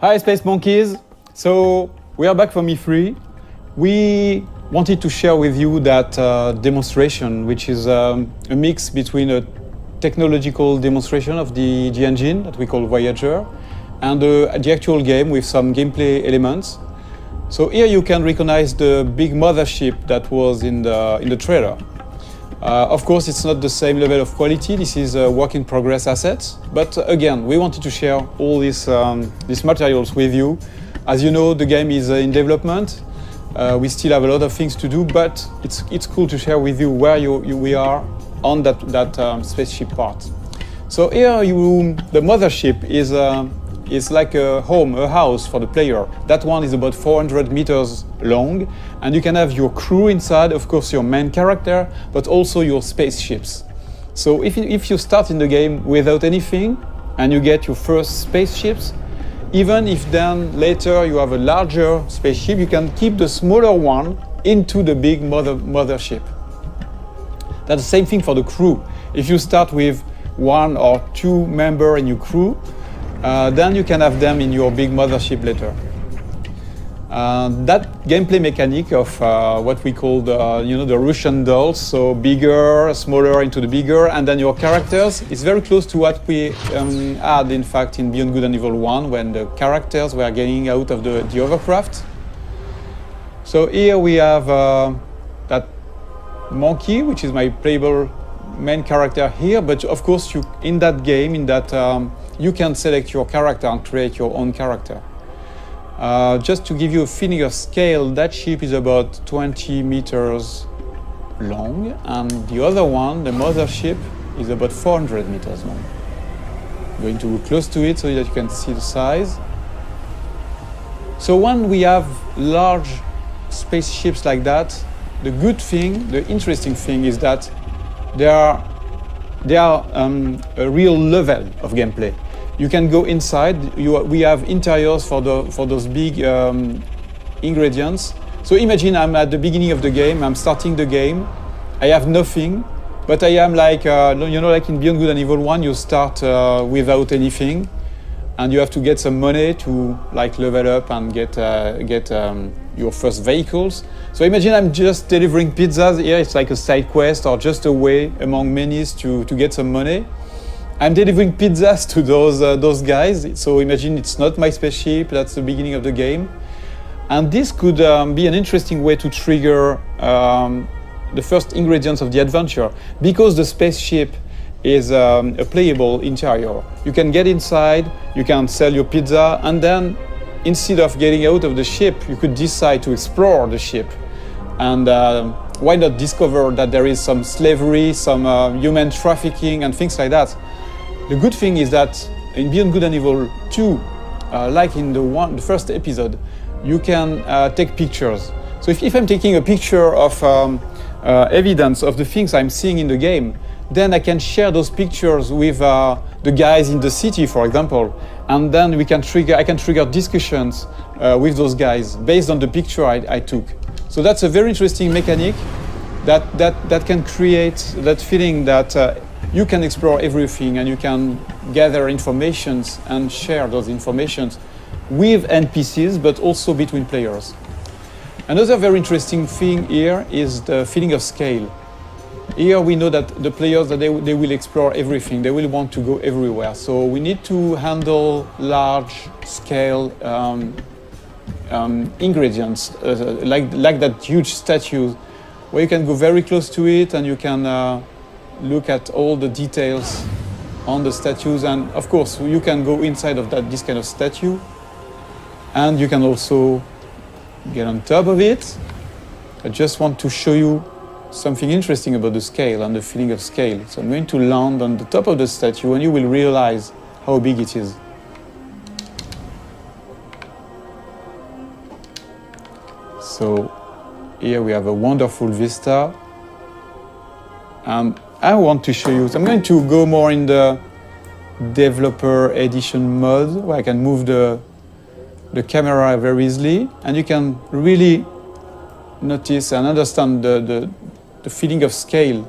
Hi Space Monkeys! So we are back from E3. We wanted to share with you that demonstration, which is a mix between a technological demonstration of the engine that we call Voyager and the actual game with some gameplay elements. So here you can recognize the big mothership that was in the trailer. Of course, it's not the same level of quality. This is a work-in-progress asset. But again, we wanted to share all these materials with you. As you know, the game is in development. We still have a lot of things to do, but it's cool to share with you where we are on that spaceship part. So here, the mothership is like a home, a house for the player. That one is about 400 meters long, and you can have your crew inside, of course your main character, but also your spaceships. So if you start in the game without anything, and you get your first spaceships, even if then later you have a larger spaceship, you can keep the smaller one into the big mothership. That's the same thing for the crew. If you start with one or two members in your crew, then you can have them in your big mothership later. That gameplay mechanic of what we call the Russian dolls, so bigger, smaller into the bigger, and then your characters, is very close to what we had in fact in Beyond Good and Evil 1 when the characters were getting out of the hovercraft. So here we have that monkey, which is my playable main character here, but of course in that game, you can select your character and create your own character. Just to give you a feeling of scale, that ship is about 20 meters long, and the other one, the mothership, is about 400 meters long. I'm going to go close to it so that you can see the size. So when we have large spaceships like that, the good thing, the interesting thing is that they are a real level of gameplay. You can go inside. We have interiors for those big ingredients. So imagine I'm at the beginning of the game. I'm starting the game. I have nothing, but I am like like in Beyond Good and Evil 1, you start without anything, and you have to get some money to like level up and get your first vehicles. So imagine I'm just delivering pizzas here. It's like a side quest or just a way among many to get some money. I'm delivering pizzas to those guys. So imagine it's not my spaceship. That's the beginning of the game, and this could be an interesting way to trigger the first ingredients of the adventure, because the spaceship is a playable interior. You can get inside, you can sell your pizza, and then instead of getting out of the ship, you could decide to explore the ship. And why not discover that there is some slavery, some human trafficking and things like that. The good thing is that in Beyond Good and Evil 2, like in the first episode, you can take pictures. So if I'm taking a picture of evidence of the things I'm seeing in the game, then I can share those pictures with the guys in the city, for example, and then I can trigger discussions with those guys based on the picture I took. So that's a very interesting mechanic that can create that feeling that you can explore everything and you can gather informations and share those informations with NPCs, but also between players. Another very interesting thing here is the feeling of scale. Here we know that the players, they will explore everything. They will want to go everywhere. So we need to handle large-scale ingredients, like that huge statue, where you can go very close to it and you can look at all the details on the statues. And of course, you can go inside of this kind of statue, and you can also get on top of it. I just want to show you something interesting about the scale and the feeling of scale. So I'm going to land on the top of the statue, and you will realize how big it is. So here we have a wonderful vista. And I want to show you, so I'm going to go more in the developer edition mode, where I can move the camera very easily, and you can really notice and understand the feeling of scale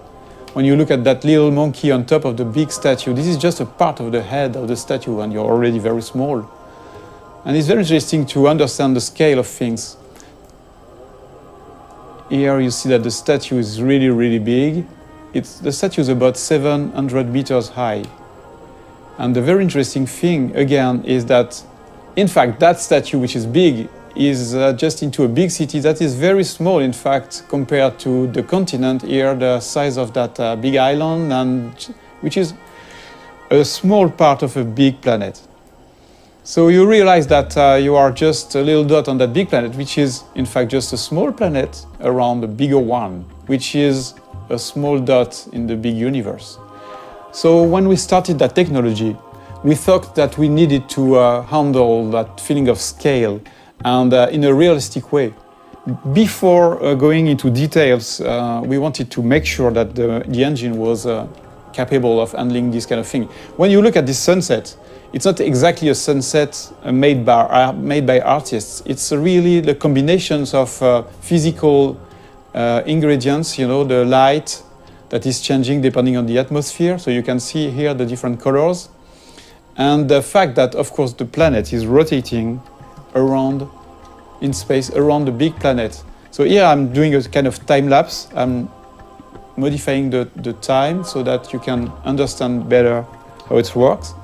when you look at that little monkey on top of the big statue. This is just a part of the head of the statue, and you're already very small. And it's very interesting to understand the scale of things. Here you see that the statue is really, really big. The statue is about 700 meters high. And the very interesting thing, again, is that, in fact, that statue, which is big, is just into a big city that is very small, in fact, compared to the continent here, the size of that big island, and which is a small part of a big planet. So you realize that you are just a little dot on that big planet, which is, in fact, just a small planet around a bigger one, which is a small dot in the big universe. So when we started that technology, we thought that we needed to handle that feeling of scale and in a realistic way. Before going into details, we wanted to make sure that the engine was capable of handling this kind of thing. When you look at this sunset, it's not exactly a sunset made by artists. It's really the combinations of physical ingredients, you know, the light that is changing depending on the atmosphere. So you can see here the different colors. And the fact that, of course, the planet is rotating around in space, around the big planet. So here I'm doing a kind of time lapse. I'm modifying the time so that you can understand better how it works.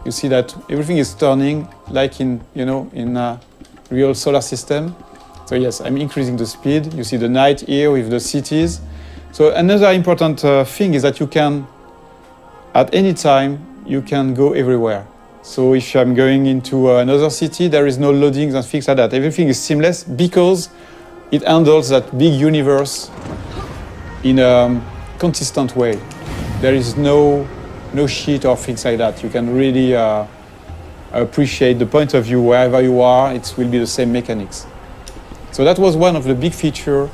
You see that everything is turning like in a real solar system. So yes, I'm increasing the speed. You see the night here with the cities. So another important thing is that you can, at any time, you can go everywhere. So if I'm going into another city, there is no loadings and things like that. Everything is seamless because it handles that big universe in a consistent way. There is no sheet or things like that. You can really appreciate the point of view wherever you are. It will be the same mechanics. So that was one of the big features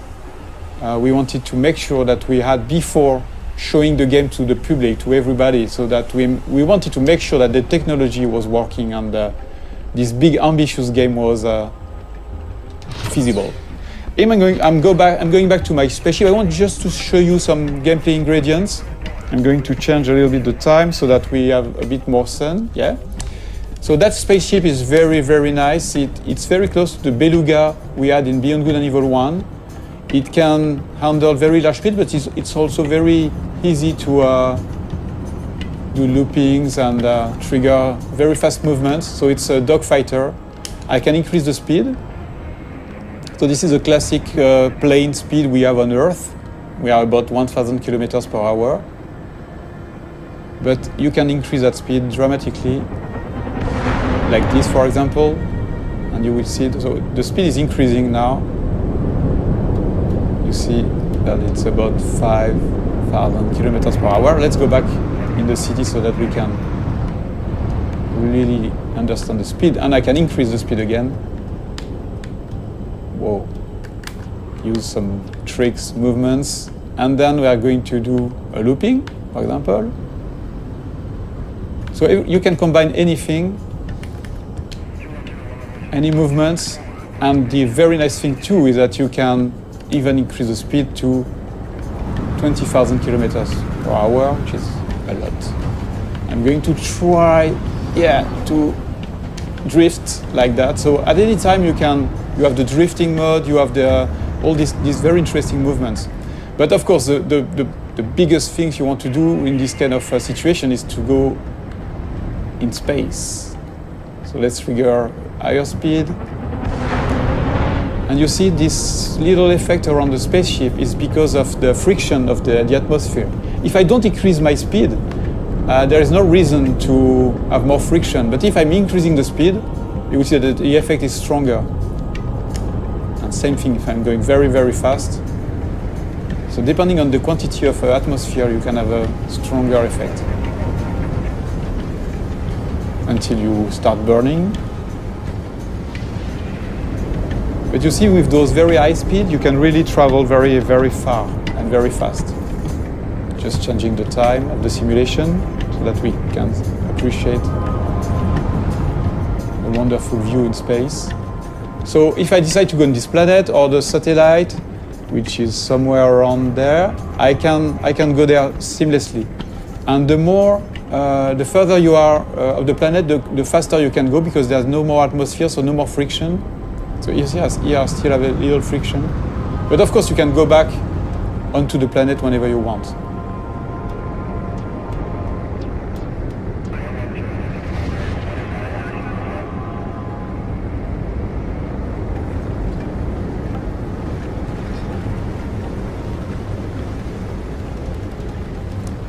we wanted to make sure that we had before showing the game to the public, to everybody, so that we wanted to make sure that the technology was working and this big ambitious game was feasible. I'm going back to my spaceship. I want just to show you some gameplay ingredients. I'm going to change a little bit the time so that we have a bit more sun. Yeah. So that spaceship is very, very nice. It's very close to the Beluga we had in Beyond Good and Evil 1. It can handle very large speed, but it's also very easy to do loopings and trigger very fast movements. So it's a dogfighter. I can increase the speed. So this is a classic plane speed we have on Earth. We are about 1,000 kilometers per hour. But you can increase that speed dramatically, like this, for example, and you will see it. So the speed is increasing now. You see that it's about 5,000 kilometers per hour. Let's go back in the city so that we can really understand the speed. And I can increase the speed again. Whoa. Use some tricks, movements. And then we are going to do a looping, for example. So you can combine anything, any movements, and the very nice thing too is that you can even increase the speed to 20,000 kilometers per hour, which is a lot. I'm going to try, to drift like that. So at any time you have the drifting mode, you have all these very interesting movements. But of course, the biggest things you want to do in this kind of situation is to go in space. So let's trigger higher speed. And you see this little effect around the spaceship is because of the friction of the atmosphere. If I don't increase my speed, there is no reason to have more friction. But if I'm increasing the speed, you will see that the effect is stronger. And same thing if I'm going very, very fast. So depending on the quantity of atmosphere, you can have a stronger effect. Until you start burning. But you see, with those very high speed, you can really travel very, very far and very fast. Just changing the time of the simulation so that we can appreciate a wonderful view in space. So if I decide to go on this planet or the satellite, which is somewhere around there, I can go there seamlessly. And the more the further you are of the planet, the faster you can go because there's no more atmosphere, so no more friction. So yes, here still have a little friction. But of course you can go back onto the planet whenever you want.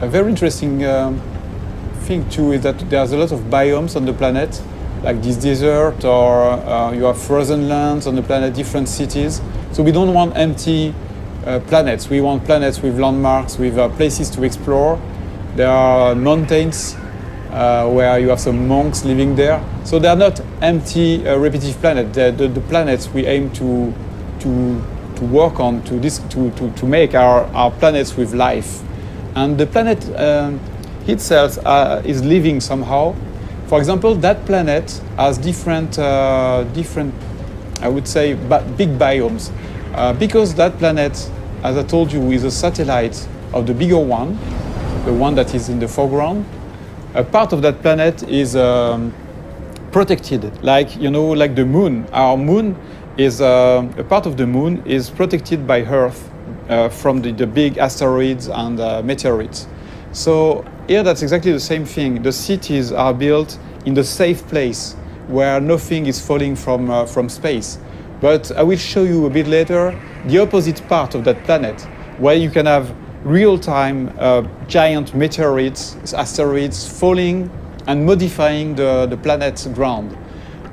A very interesting thing too is that there's a lot of biomes on the planet, like this desert, or you have frozen lands on the planet, different cities. So we don't want empty planets. We want planets with landmarks, with places to explore. There are mountains where you have some monks living there. So they are not empty, repetitive planets. The planets we aim to work on, to make our planets with life. And the planet itself is living somehow. For example, that planet has different, I would say, big biomes. Because that planet, as I told you, is a satellite of the bigger one, the one that is in the foreground. A part of that planet is protected, like the moon. Our moon is a part of the moon is protected by Earth from the big asteroids and meteorites. So here that's exactly the same thing. The cities are built in the safe place where nothing is falling from space. But I will show you a bit later the opposite part of that planet, where you can have real-time giant meteorites, asteroids falling and modifying the planet's ground.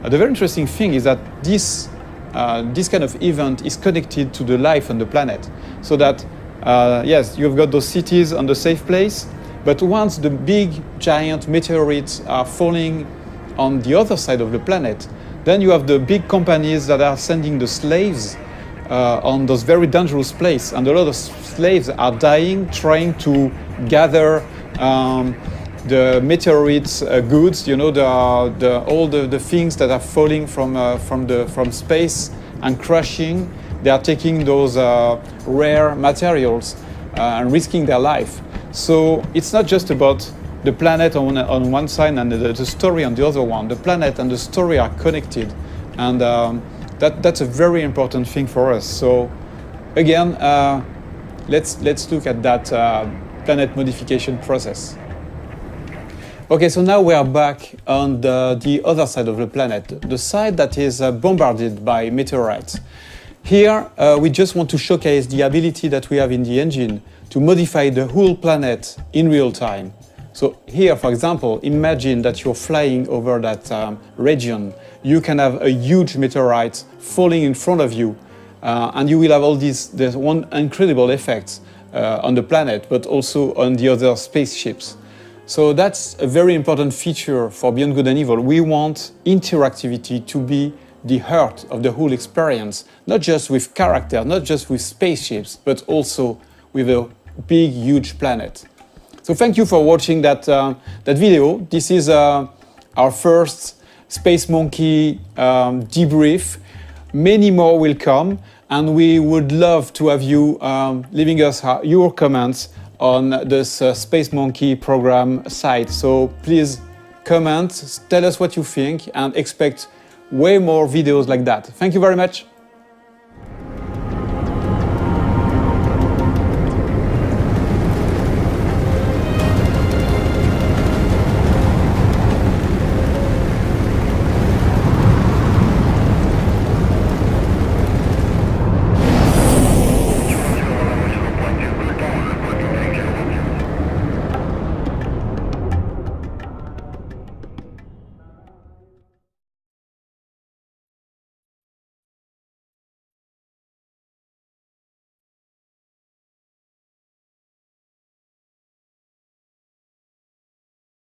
The very interesting thing is that this kind of event is connected to the life on the planet. So that, yes, you've got those cities on the safe place, but once the big giant meteorites are falling on the other side of the planet, then you have the big companies that are sending the slaves on those very dangerous places. And a lot of slaves are dying trying to gather the meteorites goods, all the things that are falling from space and crashing. They are taking those rare materials and risking their life. So it's not just about the planet on one side and the story on the other one. The planet and the story are connected, and that's a very important thing for us. So again, let's look at that planet modification process. Okay, so now we are back on the other side of the planet, the side that is bombarded by meteorites. Here, we just want to showcase the ability that we have in the engine to modify the whole planet in real time. So here, for example, imagine that you're flying over that region. You can have a huge meteorite falling in front of you, and you will have all these one incredible effects on the planet, but also on the other spaceships. So that's a very important feature for Beyond Good and Evil. We want interactivity to be the heart of the whole experience, not just with characters, not just with spaceships, but also with a big, huge planet. So thank you for watching that video. This is our first Space Monkey debrief. Many more will come, and we would love to have you leaving us your comments on this Space Monkey program site. So please comment, tell us what you think, and expect way more videos like that. Thank you very much.